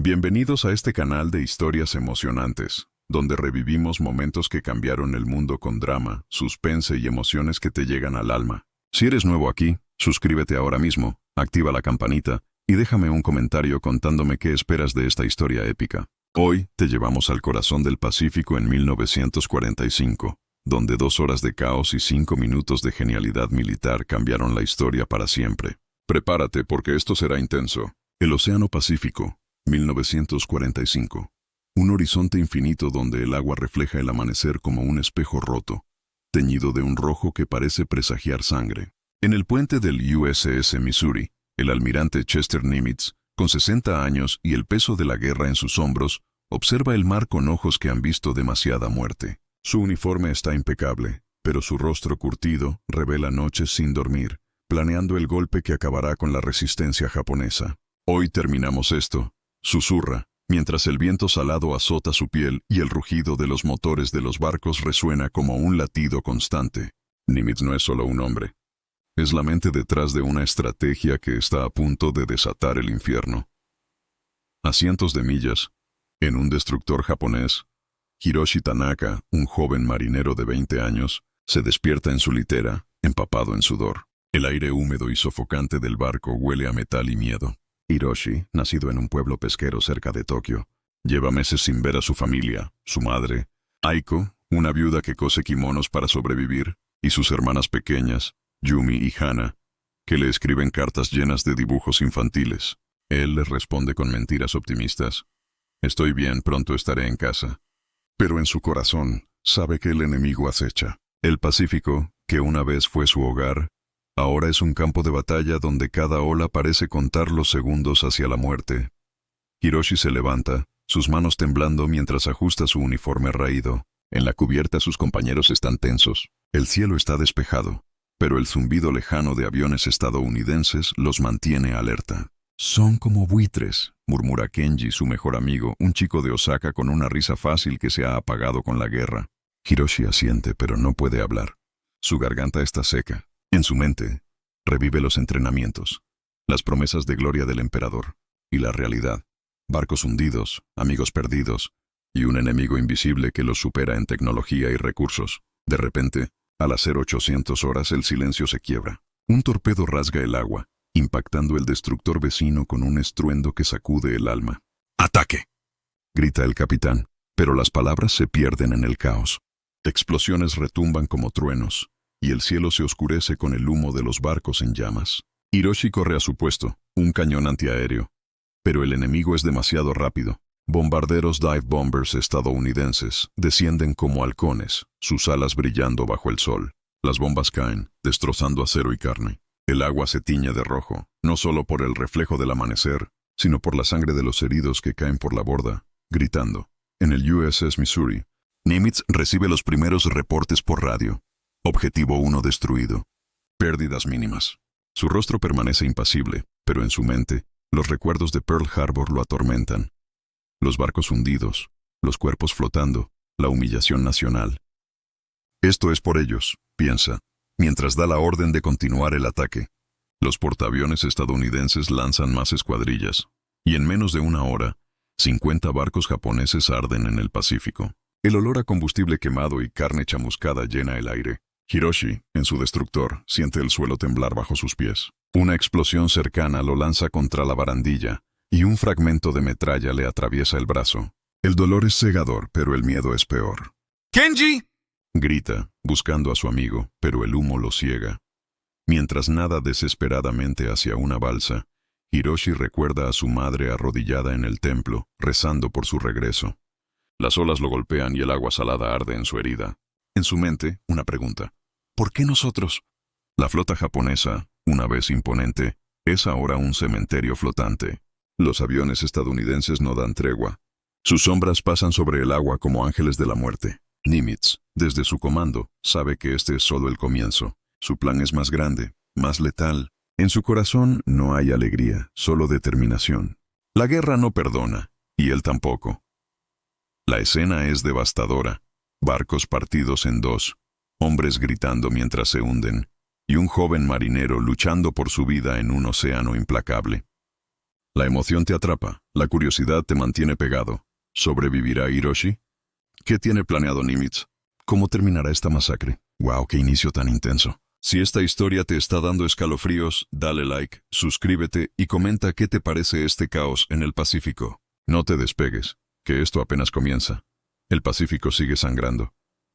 Bienvenidos a este canal de historias emocionantes, donde revivimos momentos que cambiaron el mundo con drama, suspense y emociones que te llegan al alma. Si eres nuevo aquí, suscríbete ahora mismo, activa la campanita y déjame un comentario contándome qué esperas de esta historia épica. Hoy te llevamos al corazón del Pacífico en 1945, donde 2 horas de caos y 5 minutos de genialidad militar cambiaron la historia para siempre. Prepárate porque esto será intenso. El Océano Pacífico, 1945. Un horizonte infinito donde el agua refleja el amanecer como un espejo roto, teñido de un rojo que parece presagiar sangre. En el puente del USS Missouri, el almirante Chester Nimitz, con 60 años y el peso de la guerra en sus hombros, observa el mar con ojos que han visto demasiada muerte. Su uniforme está impecable, pero su rostro curtido revela noches sin dormir, planeando el golpe que acabará con la resistencia japonesa. Hoy terminamos esto, susurra, mientras el viento salado azota su piel y el rugido de los motores de los barcos resuena como un latido constante. Nimitz no es solo un hombre. Es la mente detrás de una estrategia que está a punto de desatar el infierno. A cientos de millas, en un destructor japonés, Hiroshi Tanaka, un joven marinero de 20 años, se despierta en su litera, empapado en sudor. El aire húmedo y sofocante del barco huele a metal y miedo. Hiroshi, nacido en un pueblo pesquero cerca de Tokio, lleva meses sin ver a su familia, su madre, Aiko, una viuda que cose kimonos para sobrevivir, y sus hermanas pequeñas, Yumi y Hana, que le escriben cartas llenas de dibujos infantiles. Él les responde con mentiras optimistas. Estoy bien, pronto estaré en casa. Pero en su corazón, sabe que el enemigo acecha. El Pacífico, que una vez fue su hogar, ahora es un campo de batalla donde cada ola parece contar los segundos hacia la muerte. Hiroshi se levanta, sus manos temblando mientras ajusta su uniforme raído. En la cubierta sus compañeros están tensos. El cielo está despejado, pero el zumbido lejano de aviones estadounidenses los mantiene alerta. Son como buitres, murmura Kenji, su mejor amigo, un chico de Osaka con una risa fácil que se ha apagado con la guerra. Hiroshi asiente, pero no puede hablar. Su garganta está seca. En su mente, revive los entrenamientos, las promesas de gloria del emperador, y la realidad. Barcos hundidos, amigos perdidos, y un enemigo invisible que los supera en tecnología y recursos. De repente, al hacer 800 horas el silencio se quiebra. Un torpedo rasga el agua, impactando el destructor vecino con un estruendo que sacude el alma. ¡Ataque!, grita el capitán, pero las palabras se pierden en el caos. Explosiones retumban como truenos, y el cielo se oscurece con el humo de los barcos en llamas. Hiroshi corre a su puesto, un cañón antiaéreo. Pero el enemigo es demasiado rápido. Bombarderos dive bombers estadounidenses descienden como halcones, sus alas brillando bajo el sol. Las bombas caen, destrozando acero y carne. El agua se tiñe de rojo, no solo por el reflejo del amanecer, sino por la sangre de los heridos que caen por la borda, gritando. En el USS Missouri, Nimitz recibe los primeros reportes por radio. Objetivo 1 destruido. Pérdidas mínimas. Su rostro permanece impasible, pero en su mente, los recuerdos de Pearl Harbor lo atormentan. Los barcos hundidos, los cuerpos flotando, la humillación nacional. Esto es por ellos, piensa, mientras da la orden de continuar el ataque. Los portaaviones estadounidenses lanzan más escuadrillas, y en menos de una hora, 50 barcos japoneses arden en el Pacífico. El olor a combustible quemado y carne chamuscada llena el aire. Hiroshi, en su destructor, siente el suelo temblar bajo sus pies. Una explosión cercana lo lanza contra la barandilla, y un fragmento de metralla le atraviesa el brazo. El dolor es cegador, pero el miedo es peor. ¡Kenji!, grita, buscando a su amigo, pero el humo lo ciega. Mientras nada desesperadamente hacia una balsa, Hiroshi recuerda a su madre arrodillada en el templo, rezando por su regreso. Las olas lo golpean y el agua salada arde en su herida. En su mente, una pregunta. ¿Por qué nosotros? La flota japonesa, una vez imponente, es ahora un cementerio flotante. Los aviones estadounidenses no dan tregua. Sus sombras pasan sobre el agua como ángeles de la muerte. Nimitz, desde su comando, sabe que este es solo el comienzo. Su plan es más grande, más letal. En su corazón no hay alegría, solo determinación. La guerra no perdona, y él tampoco. La escena es devastadora. Barcos partidos en dos, hombres gritando mientras se hunden, y un joven marinero luchando por su vida en un océano implacable. La emoción te atrapa, la curiosidad te mantiene pegado. ¿Sobrevivirá Hiroshi? ¿Qué tiene planeado Nimitz? ¿Cómo terminará esta masacre? ¡Wow, qué inicio tan intenso! Si esta historia te está dando escalofríos, dale like, suscríbete y comenta qué te parece este caos en el Pacífico. No te despegues, que esto apenas comienza. El Pacífico sigue sangrando.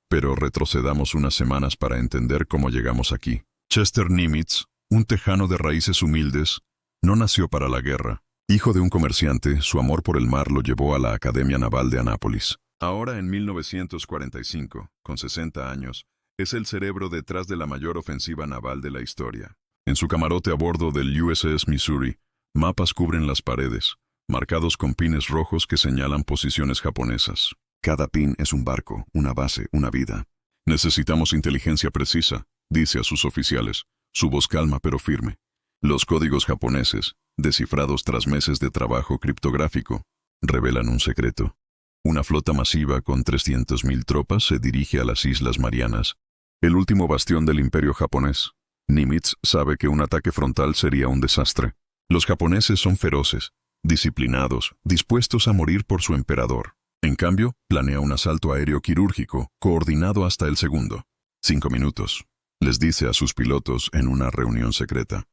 Pero retrocedamos unas semanas para entender cómo llegamos aquí. Chester Nimitz, un tejano de raíces humildes, no nació para la guerra. Hijo de un comerciante, su amor por el mar lo llevó a la Academia Naval de Annapolis. Ahora, en 1945, con 60 años, es el cerebro detrás de la mayor ofensiva naval de la historia. En su camarote a bordo del USS Missouri, mapas cubren las paredes, marcados con pines rojos que señalan posiciones japonesas. Cada pin es un barco, una base, una vida. Necesitamos inteligencia precisa, dice a sus oficiales, su voz calma pero firme. Los códigos japoneses, descifrados tras meses de trabajo criptográfico, revelan un secreto. Una flota masiva con 300.000 tropas se dirige a las Islas Marianas, el último bastión del imperio japonés. Nimitz sabe que un ataque frontal sería un desastre. Los japoneses son feroces, disciplinados, dispuestos a morir por su emperador. En cambio, planea un asalto aéreo quirúrgico, coordinado hasta el segundo. 5 minutos, les dice a sus pilotos en una reunión secreta.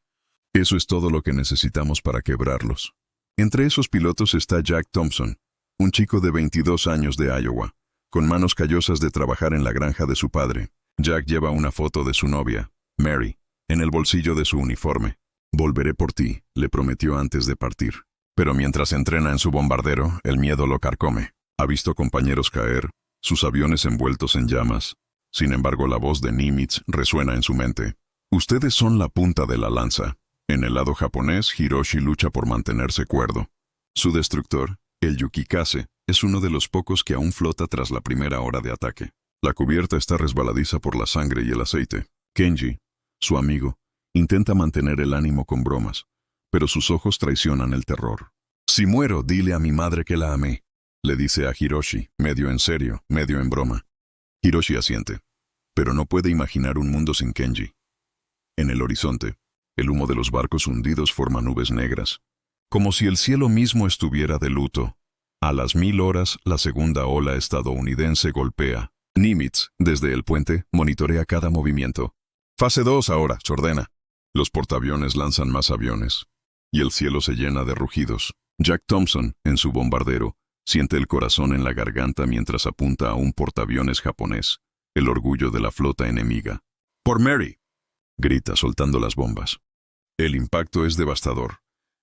Eso es todo lo que necesitamos para quebrarlos. Entre esos pilotos está Jack Thompson, un chico de 22 años de Iowa, con manos callosas de trabajar en la granja de su padre. Jack lleva una foto de su novia, Mary, en el bolsillo de su uniforme. Volveré por ti, le prometió antes de partir. Pero mientras entrena en su bombardero, el miedo lo carcome. Ha visto compañeros caer, sus aviones envueltos en llamas. Sin embargo, la voz de Nimitz resuena en su mente. Ustedes son la punta de la lanza. En el lado japonés, Hiroshi lucha por mantenerse cuerdo. Su destructor, el Yukikase, es uno de los pocos que aún flota tras la primera hora de ataque. La cubierta está resbaladiza por la sangre y el aceite. Kenji, su amigo, intenta mantener el ánimo con bromas, pero sus ojos traicionan el terror. Si muero, dile a mi madre que la amé, le dice a Hiroshi, medio en serio, medio en broma. Hiroshi asiente, pero no puede imaginar un mundo sin Kenji. En el horizonte, el humo de los barcos hundidos forma nubes negras, como si el cielo mismo estuviera de luto. A las 1000 horas, la segunda ola estadounidense golpea. Nimitz, desde el puente, monitorea cada movimiento. Fase 2 ahora, se ordena. Los portaaviones lanzan más aviones, y el cielo se llena de rugidos. Jack Thompson, en su bombardero, siente el corazón en la garganta mientras apunta a un portaaviones japonés, el orgullo de la flota enemiga. ¡Por Mary!, grita soltando las bombas. El impacto es devastador.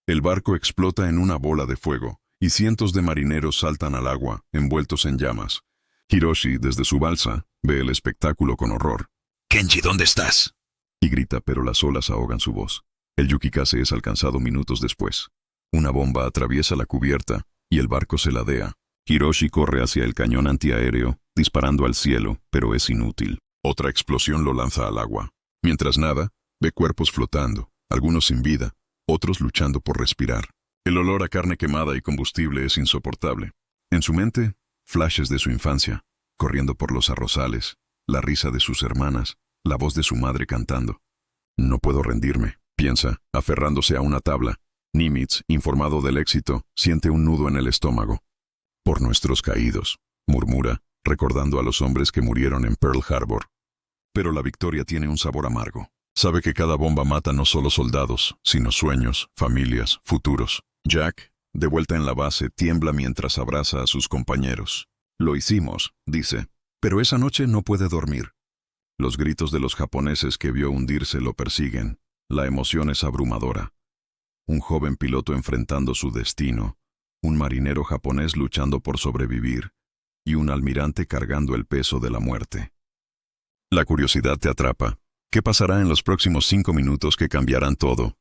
El barco explota en una bola de fuego, y cientos de marineros saltan al agua, envueltos en llamas. Hiroshi, desde su balsa, ve el espectáculo con horror. «Kenji, ¿dónde estás?», y grita, pero las olas ahogan su voz. El Yukikase es alcanzado minutos después. Una bomba atraviesa la cubierta, y el barco se ladea. Hiroshi corre hacia el cañón antiaéreo, disparando al cielo, pero es inútil. Otra explosión lo lanza al agua. Mientras nada, ve cuerpos flotando, algunos sin vida, otros luchando por respirar. El olor a carne quemada y combustible es insoportable. En su mente, flashes de su infancia, corriendo por los arrozales, la risa de sus hermanas, la voz de su madre cantando. No puedo rendirme, piensa, aferrándose a una tabla. Nimitz, informado del éxito, siente un nudo en el estómago. Por nuestros caídos, murmura, recordando a los hombres que murieron en Pearl Harbor. Pero la victoria tiene un sabor amargo. Sabe que cada bomba mata no solo soldados, sino sueños, familias, futuros. Jack, de vuelta en la base, tiembla mientras abraza a sus compañeros. Lo hicimos, dice, pero esa noche no puede dormir. Los gritos de los japoneses que vio hundirse lo persiguen. La emoción es abrumadora. Un joven piloto enfrentando su destino, un marinero japonés luchando por sobrevivir, y un almirante cargando el peso de la muerte. La curiosidad te atrapa. ¿Qué pasará en los próximos 5 minutos que cambiarán todo?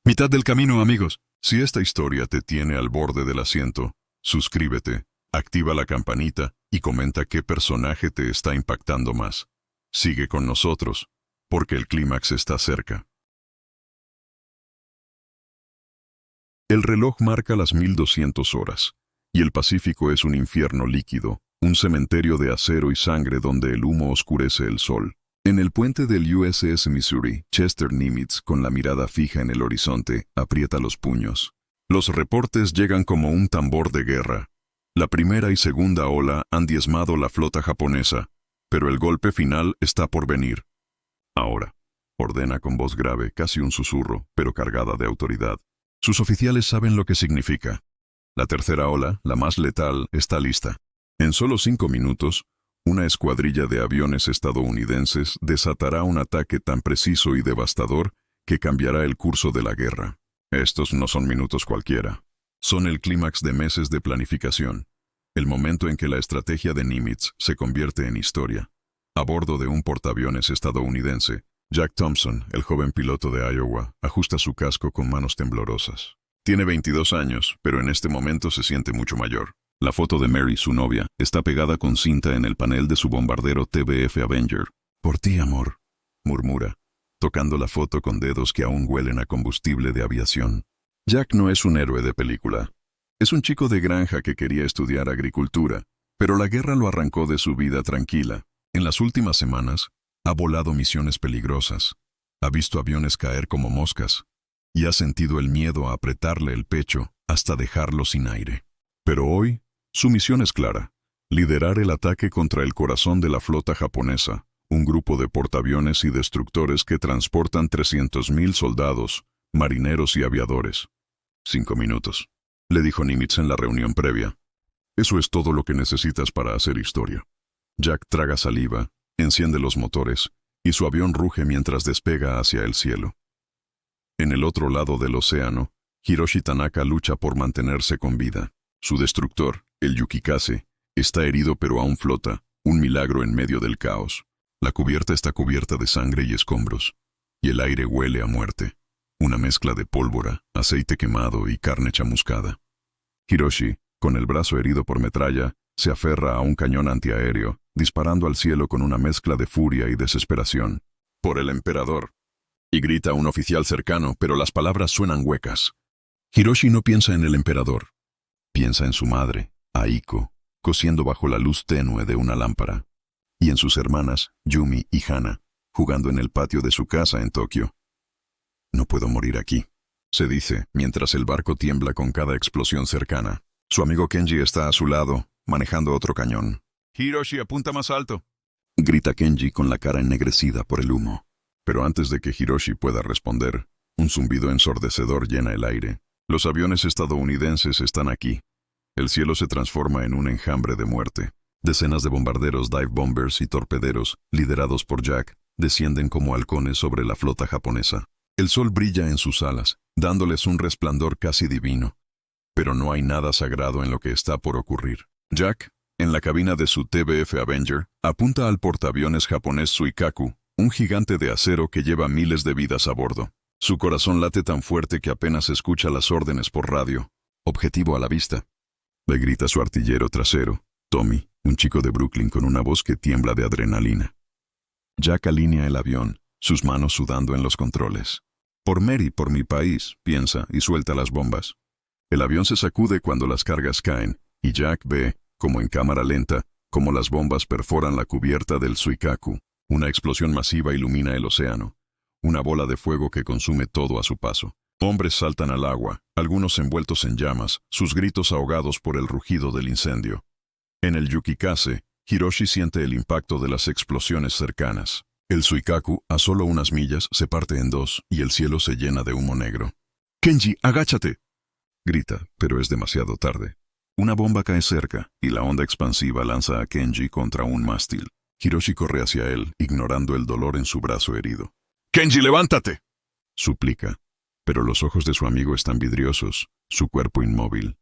Mitad del camino, amigos. Si esta historia te tiene al borde del asiento, suscríbete, activa la campanita y comenta qué personaje te está impactando más. Sigue con nosotros, porque el clímax está cerca. El reloj marca las 1200 horas, y el Pacífico es un infierno líquido, un cementerio de acero y sangre donde el humo oscurece el sol. En el puente del USS Missouri, Chester Nimitz, con la mirada fija en el horizonte, aprieta los puños. Los reportes llegan como un tambor de guerra. La primera y segunda ola han diezmado la flota japonesa, pero el golpe final está por venir. Ahora, ordena con voz grave, casi un susurro, pero cargada de autoridad. Sus oficiales saben lo que significa. La tercera ola, la más letal, está lista. En solo 5 minutos, una escuadrilla de aviones estadounidenses desatará un ataque tan preciso y devastador que cambiará el curso de la guerra. Estos no son minutos cualquiera. Son el clímax de meses de planificación. El momento en que la estrategia de Nimitz se convierte en historia. A bordo de un portaaviones estadounidense, Jack Thompson, el joven piloto de Iowa, ajusta su casco con manos temblorosas. Tiene 22 años, pero en este momento se siente mucho mayor. La foto de Mary, su novia, está pegada con cinta en el panel de su bombardero TBF Avenger. «Por ti, amor», murmura, tocando la foto con dedos que aún huelen a combustible de aviación. Jack no es un héroe de película. Es un chico de granja que quería estudiar agricultura, pero la guerra lo arrancó de su vida tranquila. En las últimas semanas, ha volado misiones peligrosas, ha visto aviones caer como moscas, y ha sentido el miedo a apretarle el pecho hasta dejarlo sin aire. Pero hoy, su misión es clara: liderar el ataque contra el corazón de la flota japonesa, un grupo de portaaviones y destructores que transportan 300.000 soldados, marineros y aviadores. 5 minutos, le dijo Nimitz en la reunión previa. Eso es todo lo que necesitas para hacer historia. Jack traga saliva, enciende los motores, y su avión ruge mientras despega hacia el cielo. En el otro lado del océano, Hiroshi Tanaka lucha por mantenerse con vida. Su destructor, el Yukikase, está herido pero aún flota, un milagro en medio del caos. La cubierta está cubierta de sangre y escombros, y el aire huele a muerte, una mezcla de pólvora, aceite quemado y carne chamuscada. Hiroshi, con el brazo herido por metralla, se aferra a un cañón antiaéreo, disparando al cielo con una mezcla de furia y desesperación. «Por el emperador», y grita a un oficial cercano, pero las palabras suenan huecas. Hiroshi no piensa en el emperador. Piensa en su madre, Aiko, cosiendo bajo la luz tenue de una lámpara, y en sus hermanas, Yumi y Hana, jugando en el patio de su casa en Tokio. «No puedo morir aquí», se dice, mientras el barco tiembla con cada explosión cercana. Su amigo Kenji está a su lado, manejando otro cañón. «Hiroshi, apunta más alto», grita Kenji con la cara ennegrecida por el humo. Pero antes de que Hiroshi pueda responder, un zumbido ensordecedor llena el aire. Los aviones estadounidenses están aquí. El cielo se transforma en un enjambre de muerte. Decenas de bombarderos, dive bombers y torpederos, liderados por Jack, descienden como halcones sobre la flota japonesa. El sol brilla en sus alas, dándoles un resplandor casi divino. Pero no hay nada sagrado en lo que está por ocurrir. Jack, en la cabina de su TBF Avenger, apunta al portaaviones japonés Suikaku, un gigante de acero que lleva miles de vidas a bordo. Su corazón late tan fuerte que apenas escucha las órdenes por radio. «Objetivo a la vista», le grita su artillero trasero, Tommy, un chico de Brooklyn con una voz que tiembla de adrenalina. Jack alinea el avión, sus manos sudando en los controles. «Por Mary, por mi país», piensa y suelta las bombas. El avión se sacude cuando las cargas caen, y Jack ve, como en cámara lenta, como las bombas perforan la cubierta del Suikaku. Una explosión masiva ilumina el océano. Una bola de fuego que consume todo a su paso. Hombres saltan al agua, algunos envueltos en llamas, sus gritos ahogados por el rugido del incendio. En el Yukikase, Hiroshi siente el impacto de las explosiones cercanas. El Suikaku, a solo unas millas, se parte en dos y el cielo se llena de humo negro. «Kenji, agáchate», grita, pero es demasiado tarde. Una bomba cae cerca y la onda expansiva lanza a Kenji contra un mástil. Hiroshi corre hacia él, ignorando el dolor en su brazo herido. «¡Kenji, levántate!», suplica, pero los ojos de su amigo están vidriosos, su cuerpo inmóvil.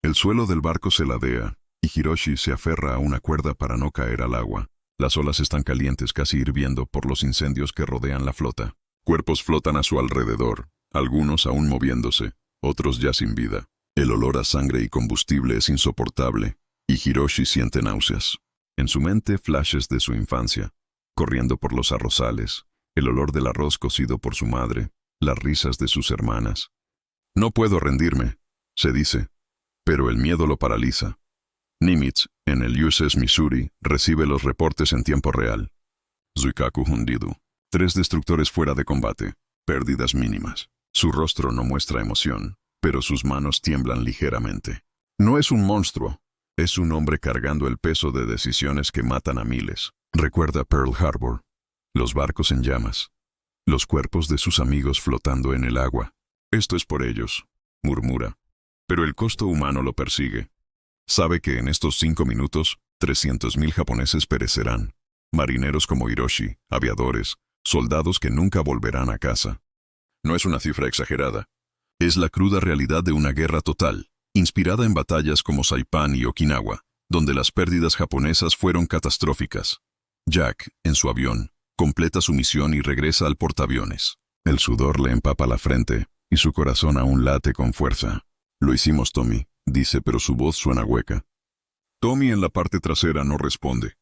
El suelo del barco se ladea, y Hiroshi se aferra a una cuerda para no caer al agua. Las olas están calientes, casi hirviendo por los incendios que rodean la flota. Cuerpos flotan a su alrededor, algunos aún moviéndose, otros ya sin vida. El olor a sangre y combustible es insoportable, y Hiroshi siente náuseas. En su mente, flashes de su infancia, corriendo por los arrozales, el olor del arroz cocido por su madre, las risas de sus hermanas. «No puedo rendirme», se dice, pero el miedo lo paraliza. Nimitz, en el USS Missouri, recibe los reportes en tiempo real. Suikaku hundido. 3 destructores fuera de combate. Pérdidas mínimas. Su rostro no muestra emoción, pero sus manos tiemblan ligeramente. No es un monstruo, es un hombre cargando el peso de decisiones que matan a miles. Recuerda Pearl Harbor, los barcos en llamas, los cuerpos de sus amigos flotando en el agua. Esto es por ellos, murmura. Pero el costo humano lo persigue. Sabe que en estos 5 minutos, 300.000 japoneses perecerán. Marineros como Hiroshi, aviadores, soldados que nunca volverán a casa. No es una cifra exagerada. Es la cruda realidad de una guerra total, inspirada en batallas como Saipan y Okinawa, donde las pérdidas japonesas fueron catastróficas. Jack, en su avión, completa su misión y regresa al portaaviones. El sudor le empapa la frente, y su corazón aún late con fuerza. Lo hicimos, Tommy, dice, pero su voz suena hueca. Tommy en la parte trasera no responde.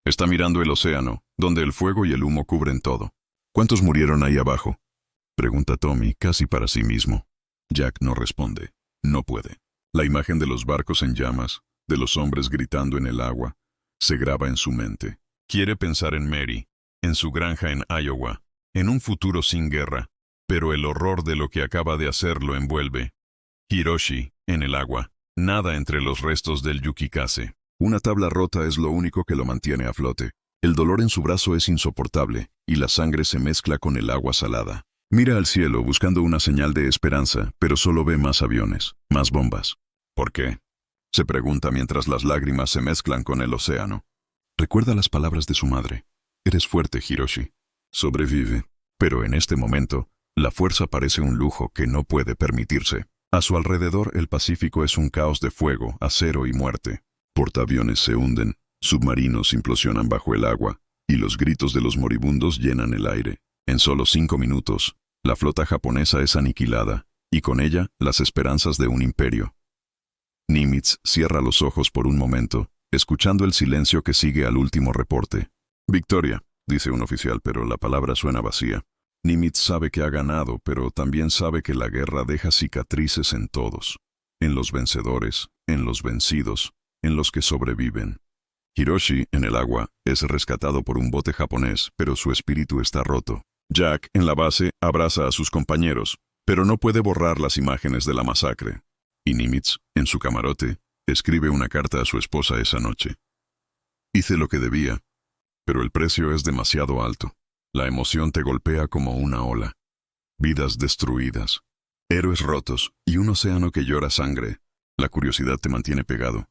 Está mirando el océano, donde el fuego y el humo cubren todo. ¿Cuántos murieron ahí abajo?, pregunta Tommy casi para sí mismo. Jack no responde. No puede. La imagen de los barcos en llamas, de los hombres gritando en el agua, se graba en su mente. Quiere pensar en Mary, en su granja en Iowa, en un futuro sin guerra, pero el horror de lo que acaba de hacer lo envuelve. Hiroshi, en el agua, nada entre los restos del Yukikase. Una tabla rota es lo único que lo mantiene a flote. El dolor en su brazo es insoportable, y la sangre se mezcla con el agua salada. Mira al cielo buscando una señal de esperanza, pero solo ve más aviones, más bombas. ¿Por qué?, se pregunta mientras las lágrimas se mezclan con el océano. Recuerda las palabras de su madre. Eres fuerte, Hiroshi. Sobrevive. Pero en este momento, la fuerza parece un lujo que no puede permitirse. A su alrededor, el Pacífico es un caos de fuego, acero y muerte. Portaaviones se hunden, submarinos implosionan bajo el agua, y los gritos de los moribundos llenan el aire. En solo 5 minutos, la flota japonesa es aniquilada, y con ella, las esperanzas de un imperio. Nimitz cierra los ojos por un momento, escuchando el silencio que sigue al último reporte. Victoria, dice un oficial, pero la palabra suena vacía. Nimitz sabe que ha ganado, pero también sabe que la guerra deja cicatrices en todos. En los vencedores, en los vencidos, en los que sobreviven. Hiroshi, en el agua, es rescatado por un bote japonés, pero su espíritu está roto. Jack, en la base, abraza a sus compañeros, pero no puede borrar las imágenes de la masacre. Y Nimitz, en su camarote, escribe una carta a su esposa esa noche. Hice lo que debía, pero el precio es demasiado alto. La emoción te golpea como una ola. Vidas destruidas, héroes rotos y un océano que llora sangre. La curiosidad te mantiene pegado.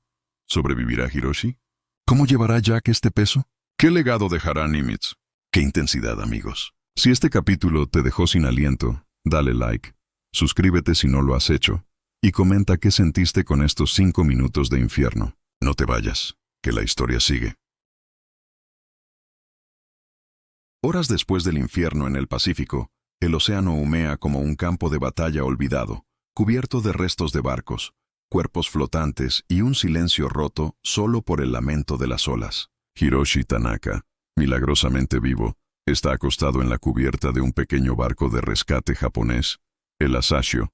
¿Sobrevivirá Hiroshi? ¿Cómo llevará Jack este peso? ¿Qué legado dejará Nimitz? ¡Qué intensidad, amigos! Si este capítulo te dejó sin aliento, dale like, suscríbete si no lo has hecho, y comenta qué sentiste con estos 5 minutos de infierno. No te vayas, que la historia sigue. Horas después del infierno en el Pacífico, el océano humea como un campo de batalla olvidado, cubierto de restos de barcos, cuerpos flotantes y un silencio roto solo por el lamento de las olas. Hiroshi Tanaka, milagrosamente vivo, está acostado en la cubierta de un pequeño barco de rescate japonés, el Asashio,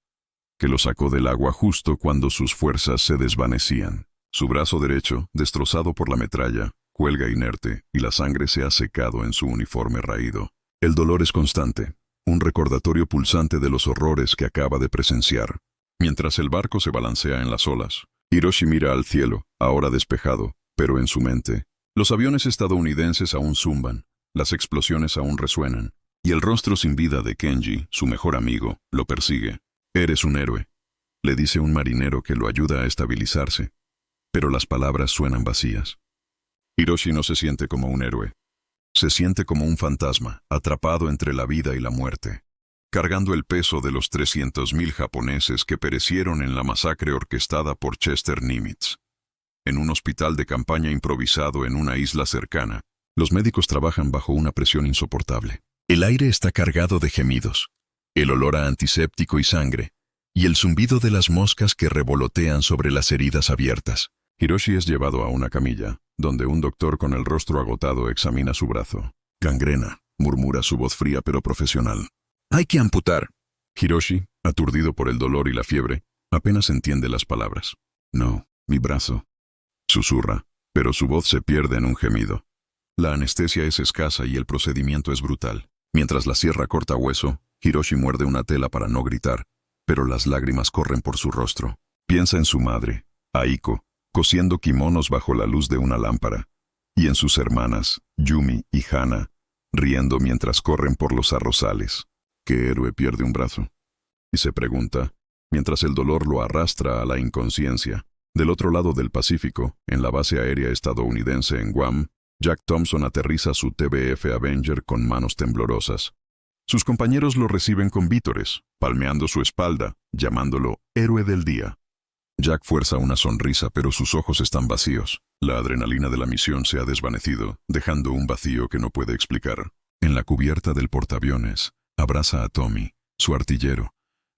que lo sacó del agua justo cuando sus fuerzas se desvanecían. Su brazo derecho, destrozado por la metralla, cuelga inerte y la sangre se ha secado en su uniforme raído. El dolor es constante, un recordatorio pulsante de los horrores que acaba de presenciar. Mientras el barco se balancea en las olas, Hiroshi mira al cielo, ahora despejado, pero en su mente. Los aviones estadounidenses aún zumban, las explosiones aún resuenan, y el rostro sin vida de Kenji, su mejor amigo, lo persigue. «Eres un héroe», le dice un marinero que lo ayuda a estabilizarse, pero las palabras suenan vacías. Hiroshi no se siente como un héroe. Se siente como un fantasma, atrapado entre la vida y la muerte, cargando el peso de los 300.000 japoneses que perecieron en la masacre orquestada por Chester Nimitz. En un hospital de campaña improvisado en una isla cercana, los médicos trabajan bajo una presión insoportable. El aire está cargado de gemidos, el olor a antiséptico y sangre, y el zumbido de las moscas que revolotean sobre las heridas abiertas. Hiroshi es llevado a una camilla, donde un doctor con el rostro agotado examina su brazo. «Gangrena», murmura su voz fría pero profesional. «Hay que amputar». Hiroshi, aturdido por el dolor y la fiebre, apenas entiende las palabras. «No, mi brazo», susurra, pero su voz se pierde en un gemido. La anestesia es escasa y el procedimiento es brutal. Mientras la sierra corta hueso, Hiroshi muerde una tela para no gritar, pero las lágrimas corren por su rostro. Piensa en su madre, Aiko, cosiendo kimonos bajo la luz de una lámpara, y en sus hermanas, Yumi y Hana, riendo mientras corren por los arrozales. ¿Qué héroe pierde un brazo? Y se pregunta, mientras el dolor lo arrastra a la inconsciencia. Del otro lado del Pacífico, en la base aérea estadounidense en Guam, Jack Thompson aterriza su TBF Avenger con manos temblorosas. Sus compañeros lo reciben con vítores, palmeando su espalda, llamándolo héroe del día. Jack fuerza una sonrisa, pero sus ojos están vacíos. La adrenalina de la misión se ha desvanecido, dejando un vacío que no puede explicar. En la cubierta del portaaviones, abraza a Tommy, su artillero,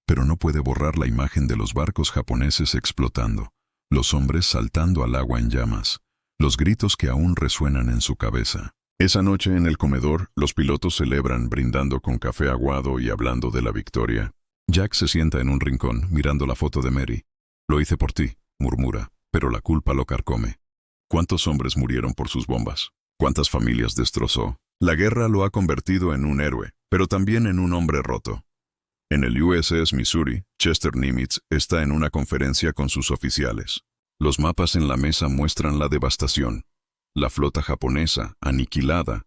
pero no puede borrar la imagen de los barcos japoneses explotando, los hombres saltando al agua en llamas, los gritos que aún resuenan en su cabeza. Esa noche en el comedor, los pilotos celebran brindando con café aguado y hablando de la victoria. Jack se sienta en un rincón mirando la foto de Mary. «Lo hice por ti», murmura, pero la culpa lo carcome. ¿Cuántos hombres murieron por sus bombas? ¿Cuántas familias destrozó? La guerra lo ha convertido en un héroe, pero también en un hombre roto. En el USS Missouri, Chester Nimitz está en una conferencia con sus oficiales. Los mapas en la mesa muestran la devastación. La flota japonesa, aniquilada.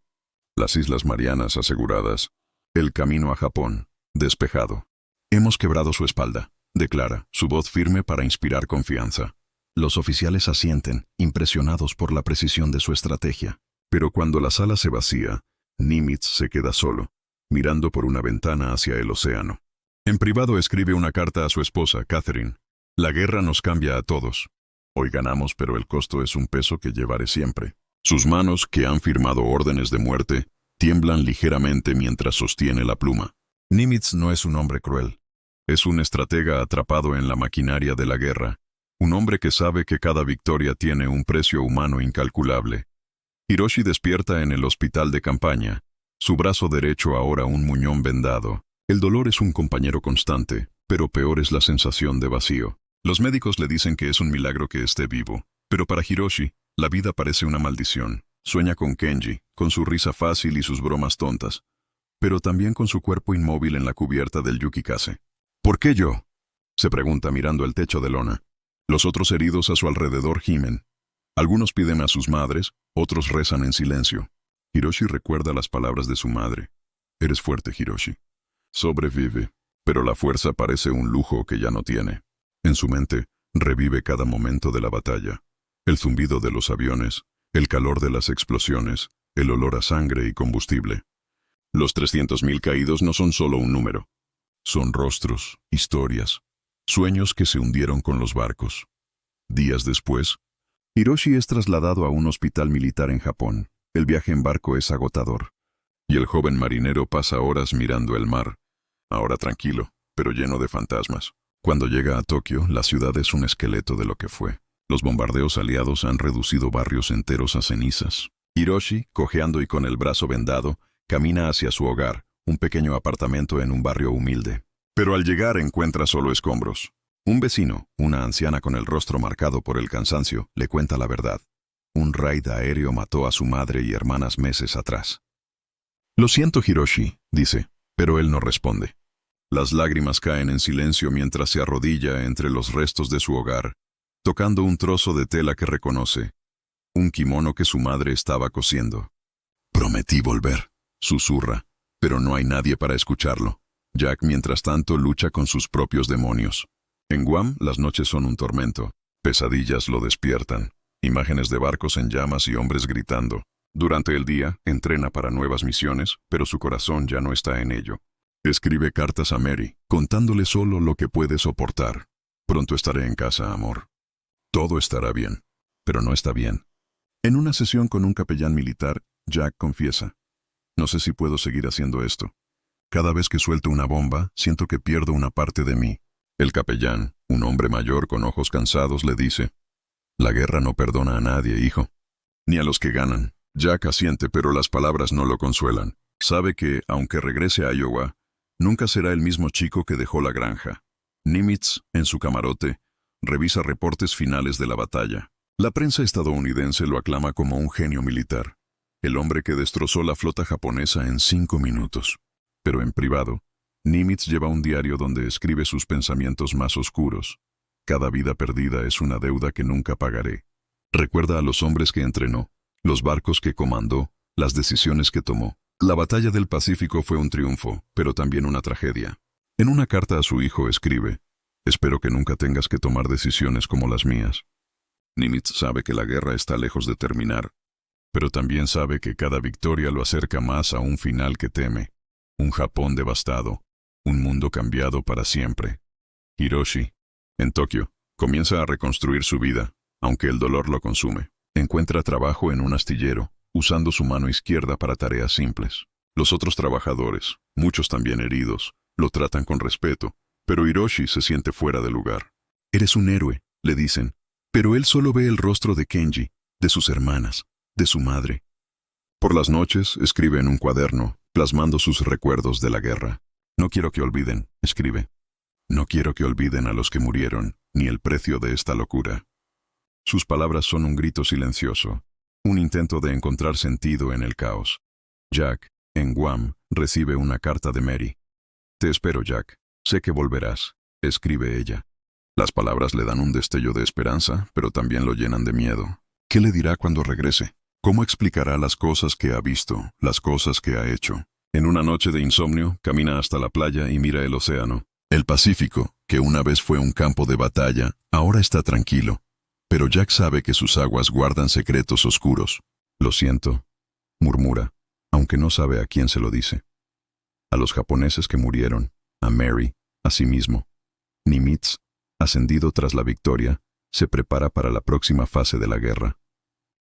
Las Islas Marianas aseguradas. El camino a Japón, despejado. «Hemos quebrado su espalda», declara, su voz firme para inspirar confianza. Los oficiales asienten, impresionados por la precisión de su estrategia. Pero cuando la sala se vacía, Nimitz se queda solo, mirando por una ventana hacia el océano. En privado escribe una carta a su esposa, Catherine. «La guerra nos cambia a todos. Hoy ganamos, pero el costo es un peso que llevaré siempre». Sus manos, que han firmado órdenes de muerte, tiemblan ligeramente mientras sostiene la pluma. Nimitz no es un hombre cruel. Es un estratega atrapado en la maquinaria de la guerra, un hombre que sabe que cada victoria tiene un precio humano incalculable. Hiroshi despierta en el hospital de campaña, su brazo derecho ahora un muñón vendado. El dolor es un compañero constante, pero peor es la sensación de vacío. Los médicos le dicen que es un milagro que esté vivo, pero para Hiroshi, la vida parece una maldición. Sueña con Kenji, con su risa fácil y sus bromas tontas, pero también con su cuerpo inmóvil en la cubierta del Yukikase. «¿Por qué yo?», se pregunta mirando el techo de lona. Los otros heridos a su alrededor gimen. Algunos piden a sus madres, otros rezan en silencio. Hiroshi recuerda las palabras de su madre. «Eres fuerte, Hiroshi. Sobrevive», pero la fuerza parece un lujo que ya no tiene. En su mente, revive cada momento de la batalla. El zumbido de los aviones, el calor de las explosiones, el olor a sangre y combustible. Los 300.000 caídos no son solo un número. Son rostros, historias, sueños que se hundieron con los barcos. Días después, Hiroshi es trasladado a un hospital militar en Japón. El viaje en barco es agotador, y el joven marinero pasa horas mirando el mar, ahora tranquilo, pero lleno de fantasmas. Cuando llega a Tokio, la ciudad es un esqueleto de lo que fue. Los bombardeos aliados han reducido barrios enteros a cenizas. Hiroshi, cojeando y con el brazo vendado, camina hacia su hogar, un pequeño apartamento en un barrio humilde. Pero al llegar encuentra solo escombros. Un vecino, una anciana con el rostro marcado por el cansancio, le cuenta la verdad. Un raid aéreo mató a su madre y hermanas meses atrás. «Lo siento, Hiroshi», dice, pero él no responde. Las lágrimas caen en silencio mientras se arrodilla entre los restos de su hogar, tocando un trozo de tela que reconoce, un kimono que su madre estaba cosiendo. «Prometí volver», susurra, pero no hay nadie para escucharlo. Jack, mientras tanto, lucha con sus propios demonios. En Guam, las noches son un tormento. Pesadillas lo despiertan. Imágenes de barcos en llamas y hombres gritando. Durante el día, entrena para nuevas misiones, pero su corazón ya no está en ello. Escribe cartas a Mary, contándole solo lo que puede soportar. «Pronto estaré en casa, amor. Todo estará bien». Pero no está bien. En una sesión con un capellán militar, Jack confiesa: «No sé si puedo seguir haciendo esto. Cada vez que suelto una bomba, siento que pierdo una parte de mí». El capellán, un hombre mayor con ojos cansados, le dice: «La guerra no perdona a nadie, hijo. Ni a los que ganan». Jack asiente, pero las palabras no lo consuelan. Sabe que, aunque regrese a Iowa, nunca será el mismo chico que dejó la granja. Nimitz, en su camarote, revisa reportes finales de la batalla. La prensa estadounidense lo aclama como un genio militar, el hombre que destrozó la flota japonesa en 5 minutos. Pero en privado, Nimitz lleva un diario donde escribe sus pensamientos más oscuros. Cada vida perdida es una deuda que nunca pagaré. Recuerda a los hombres que entrenó, los barcos que comandó, las decisiones que tomó. La batalla del Pacífico fue un triunfo, pero también una tragedia. En una carta a su hijo escribe: «Espero que nunca tengas que tomar decisiones como las mías». Nimitz sabe que la guerra está lejos de terminar, pero también sabe que cada victoria lo acerca más a un final que teme. Un Japón devastado, un mundo cambiado para siempre. Hiroshi, en Tokio, comienza a reconstruir su vida, aunque el dolor lo consume. Encuentra trabajo en un astillero, usando su mano izquierda para tareas simples. Los otros trabajadores, muchos también heridos, lo tratan con respeto, pero Hiroshi se siente fuera de lugar. «Eres un héroe», le dicen, pero él solo ve el rostro de Kenji, de sus hermanas, de su madre. Por las noches escribe en un cuaderno, plasmando sus recuerdos de la guerra. «No quiero que olviden», escribe. «No quiero que olviden a los que murieron, ni el precio de esta locura». Sus palabras son un grito silencioso, un intento de encontrar sentido en el caos. Jack, en Guam, recibe una carta de Mary. «Te espero, Jack. Sé que volverás», escribe ella. Las palabras le dan un destello de esperanza, pero también lo llenan de miedo. ¿Qué le dirá cuando regrese? ¿Cómo explicará las cosas que ha visto, las cosas que ha hecho? En una noche de insomnio, camina hasta la playa y mira el océano. El Pacífico, que una vez fue un campo de batalla, ahora está tranquilo. Pero Jack sabe que sus aguas guardan secretos oscuros. «Lo siento», murmura, aunque no sabe a quién se lo dice. A los japoneses que murieron, a Mary, a sí mismo. Nimitz, ascendido tras la victoria, se prepara para la próxima fase de la guerra.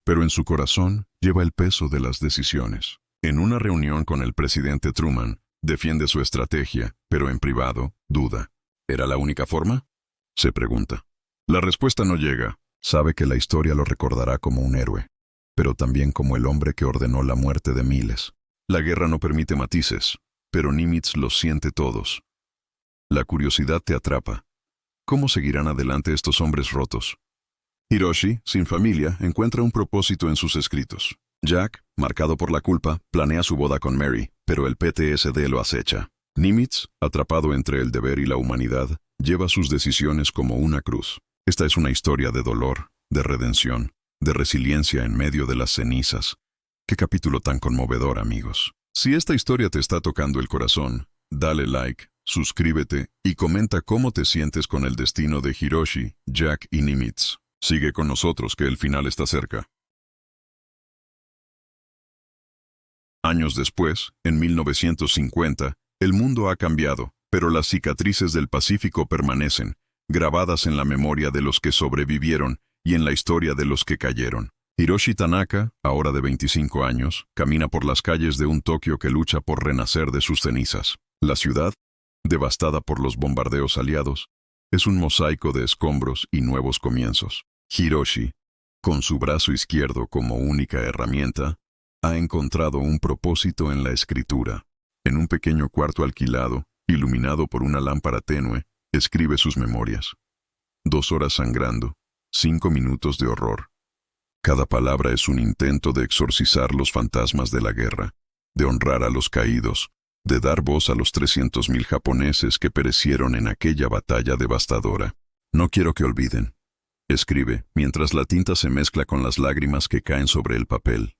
Pero en su corazón lleva el peso de las decisiones. En una reunión con el presidente Truman, defiende su estrategia, pero en privado, duda. ¿Era la única forma?, se pregunta. La respuesta no llega. Sabe que la historia lo recordará como un héroe, pero también como el hombre que ordenó la muerte de miles. La guerra no permite matices, pero Nimitz los siente todos. La curiosidad te atrapa. ¿Cómo seguirán adelante estos hombres rotos? Hiroshi, sin familia, encuentra un propósito en sus escritos. Jack, marcado por la culpa, planea su boda con Mary, pero el PTSD lo acecha. Nimitz, atrapado entre el deber y la humanidad, lleva sus decisiones como una cruz. Esta es una historia de dolor, de redención, de resiliencia en medio de las cenizas. Qué capítulo tan conmovedor, amigos. Si esta historia te está tocando el corazón, dale like, suscríbete y comenta cómo te sientes con el destino de Hiroshi, Jack y Nimitz. Sigue con nosotros que el final está cerca. Años después, en 1950, el mundo ha cambiado, pero las cicatrices del Pacífico permanecen, grabadas en la memoria de los que sobrevivieron y en la historia de los que cayeron. Hiroshi Tanaka, ahora de 25 años, camina por las calles de un Tokio que lucha por renacer de sus cenizas. La ciudad, devastada por los bombardeos aliados, es un mosaico de escombros y nuevos comienzos. Hiroshi, con su brazo izquierdo como única herramienta, ha encontrado un propósito en la escritura. En un pequeño cuarto alquilado, iluminado por una lámpara tenue, escribe sus memorias. 2 horas sangrando, 5 minutos de horror. Cada palabra es un intento de exorcizar los fantasmas de la guerra, de honrar a los caídos, de dar voz a los 300.000 japoneses que perecieron en aquella batalla devastadora. «No quiero que olviden», escribe, mientras la tinta se mezcla con las lágrimas que caen sobre el papel.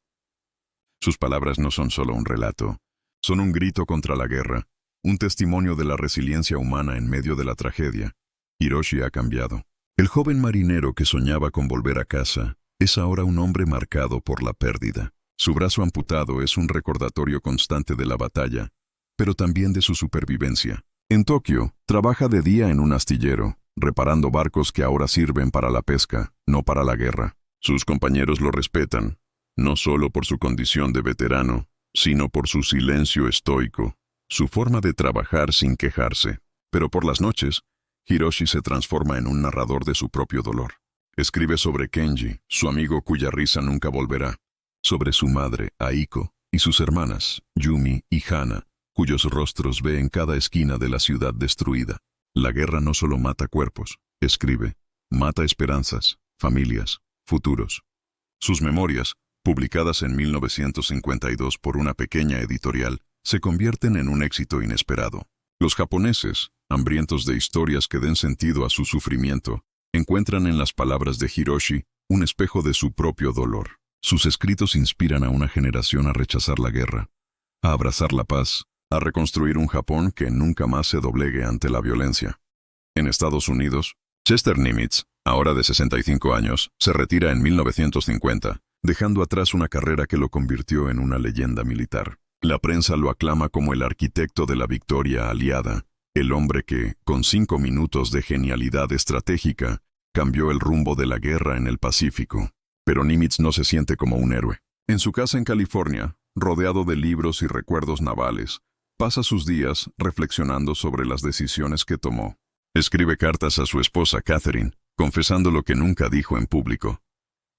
Sus palabras no son solo un relato, son un grito contra la guerra, un testimonio de la resiliencia humana en medio de la tragedia. Hiroshi ha cambiado. El joven marinero que soñaba con volver a casa es ahora un hombre marcado por la pérdida. Su brazo amputado es un recordatorio constante de la batalla, pero también de su supervivencia. En Tokio, trabaja de día en un astillero, reparando barcos que ahora sirven para la pesca, no para la guerra. Sus compañeros lo respetan, no solo por su condición de veterano, sino por su silencio estoico, su forma de trabajar sin quejarse. Pero por las noches, Hiroshi se transforma en un narrador de su propio dolor. Escribe sobre Kenji, su amigo cuya risa nunca volverá, sobre su madre, Aiko, y sus hermanas, Yumi y Hana, cuyos rostros ve en cada esquina de la ciudad destruida. La guerra no solo mata cuerpos, escribe, mata esperanzas, familias, futuros. Sus memorias, publicadas en 1952 por una pequeña editorial, se convierten en un éxito inesperado. Los japoneses, hambrientos de historias que den sentido a su sufrimiento, encuentran en las palabras de Hiroshi un espejo de su propio dolor. Sus escritos inspiran a una generación a rechazar la guerra, a abrazar la paz, a reconstruir un Japón que nunca más se doblegue ante la violencia. En Estados Unidos, Chester Nimitz, ahora de 65 años, se retira en 1950, dejando atrás una carrera que lo convirtió en una leyenda militar. La prensa lo aclama como el arquitecto de la victoria aliada, el hombre que, con 5 minutos de genialidad estratégica, cambió el rumbo de la guerra en el Pacífico. Pero Nimitz no se siente como un héroe. En su casa en California, rodeado de libros y recuerdos navales, pasa sus días reflexionando sobre las decisiones que tomó. Escribe cartas a su esposa Catherine, confesando lo que nunca dijo en público.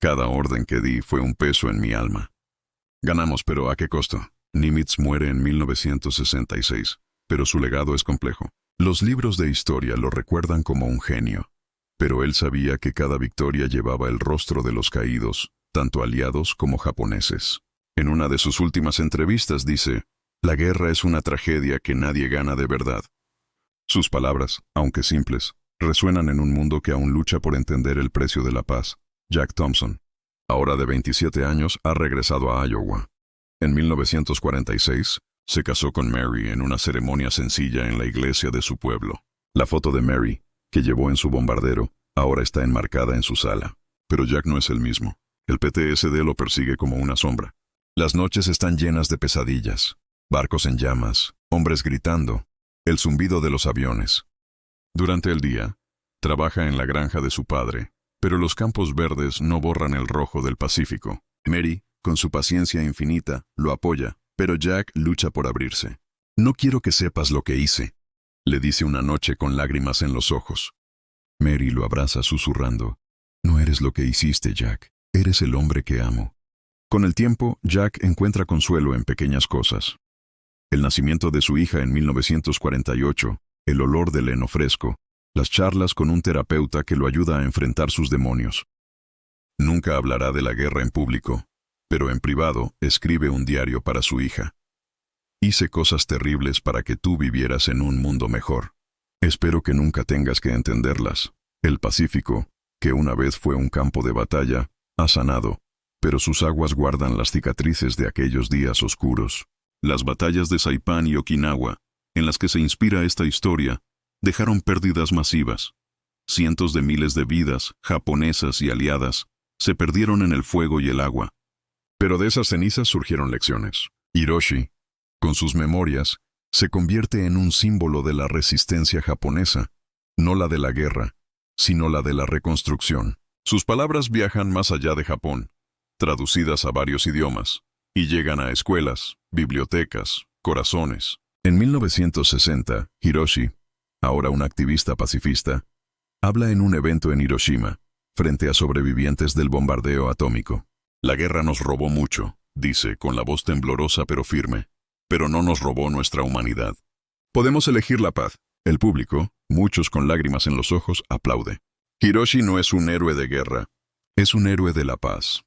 Cada orden que di fue un peso en mi alma. Ganamos, pero ¿a qué costo? Nimitz muere en 1966, pero su legado es complejo. Los libros de historia lo recuerdan como un genio, pero él sabía que cada victoria llevaba el rostro de los caídos, tanto aliados como japoneses. En una de sus últimas entrevistas dice, «La guerra es una tragedia que nadie gana de verdad». Sus palabras, aunque simples, resuenan en un mundo que aún lucha por entender el precio de la paz. Jack Thompson, ahora de 27 años, ha regresado a Iowa. En 1946, se casó con Mary en una ceremonia sencilla en la iglesia de su pueblo. La foto de Mary, que llevó en su bombardero, ahora está enmarcada en su sala. Pero Jack no es el mismo. El PTSD lo persigue como una sombra. Las noches están llenas de pesadillas, barcos en llamas, hombres gritando, el zumbido de los aviones. Durante el día, trabaja en la granja de su padre, pero los campos verdes no borran el rojo del Pacífico. Mary, con su paciencia infinita, lo apoya, pero Jack lucha por abrirse. «No quiero que sepas lo que hice», le dice una noche con lágrimas en los ojos. Mary lo abraza susurrando, «No eres lo que hiciste, Jack. Eres el hombre que amo». Con el tiempo, Jack encuentra consuelo en pequeñas cosas. El nacimiento de su hija en 1948, el olor del heno fresco, las charlas con un terapeuta que lo ayuda a enfrentar sus demonios. Nunca hablará de la guerra en público, pero en privado escribe un diario para su hija. «Hice cosas terribles para que tú vivieras en un mundo mejor. Espero que nunca tengas que entenderlas. El Pacífico, que una vez fue un campo de batalla, ha sanado, pero sus aguas guardan las cicatrices de aquellos días oscuros. Las batallas de Saipán y Okinawa, en las que se inspira esta historia, dejaron pérdidas masivas. Cientos de miles de vidas, japonesas y aliadas, se perdieron en el fuego y el agua. Pero de esas cenizas surgieron lecciones. Hiroshi, con sus memorias, se convierte en un símbolo de la resistencia japonesa, no la de la guerra, sino la de la reconstrucción. Sus palabras viajan más allá de Japón, traducidas a varios idiomas, y llegan a escuelas, bibliotecas, corazones. En 1960, Hiroshi, ahora un activista pacifista, habla en un evento en Hiroshima, frente a sobrevivientes del bombardeo atómico. «La guerra nos robó mucho», dice con la voz temblorosa pero firme, «pero no nos robó nuestra humanidad. Podemos elegir la paz». El público, muchos con lágrimas en los ojos, aplaude. Hiroshi no es un héroe de guerra, es un héroe de la paz.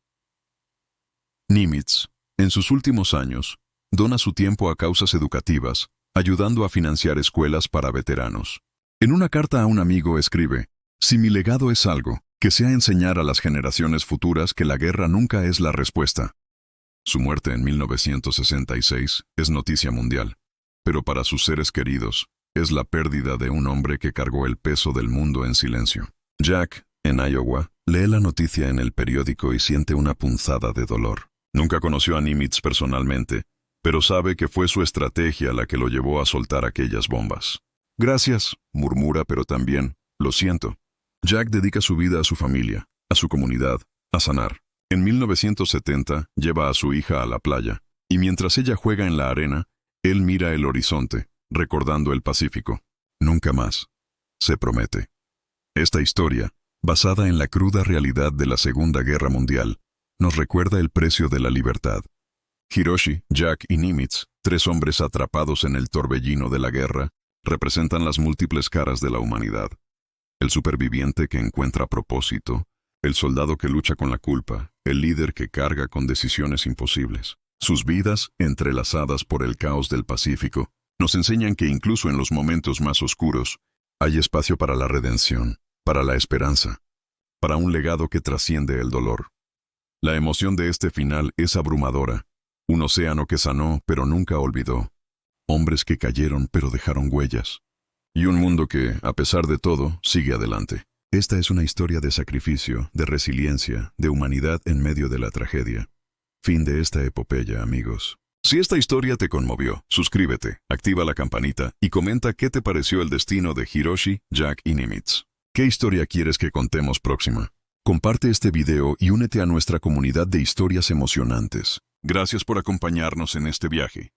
Nimitz, en sus últimos años, dona su tiempo a causas educativas, ayudando a financiar escuelas para veteranos. En una carta a un amigo escribe, «Si mi legado es algo, que sea enseñar a las generaciones futuras que la guerra nunca es la respuesta». Su muerte en 1966 es noticia mundial, pero para sus seres queridos, es la pérdida de un hombre que cargó el peso del mundo en silencio. Jack, en Iowa, lee la noticia en el periódico y siente una punzada de dolor. Nunca conoció a Nimitz personalmente, pero sabe que fue su estrategia la que lo llevó a soltar aquellas bombas. «Gracias», murmura, pero también, «lo siento». Jack dedica su vida a su familia, a su comunidad, a sanar. En 1970 lleva a su hija a la playa, y mientras ella juega en la arena, él mira el horizonte, recordando el Pacífico. Nunca más, se promete. Esta historia, basada en la cruda realidad de la Segunda Guerra Mundial, nos recuerda el precio de la libertad. Hiroshi, Jack y Nimitz, 3 hombres atrapados en el torbellino de la guerra, representan las múltiples caras de la humanidad. El superviviente que encuentra propósito, el soldado que lucha con la culpa, el líder que carga con decisiones imposibles. Sus vidas, entrelazadas por el caos del Pacífico, Nos enseñan que incluso en los momentos más oscuros, hay espacio para la redención, para la esperanza, para un legado que trasciende el dolor. La emoción de este final es abrumadora. Un océano que sanó, pero nunca olvidó. Hombres que cayeron, pero dejaron huellas. Y un mundo que, a pesar de todo, sigue adelante. Esta es una historia de sacrificio, de resiliencia, de humanidad en medio de la tragedia. Fin de esta epopeya, amigos. Si esta historia te conmovió, suscríbete, activa la campanita y comenta qué te pareció el destino de Hiroshi, Jack y Nimitz. ¿Qué historia quieres que contemos próxima? Comparte este video y únete a nuestra comunidad de historias emocionantes. Gracias por acompañarnos en este viaje.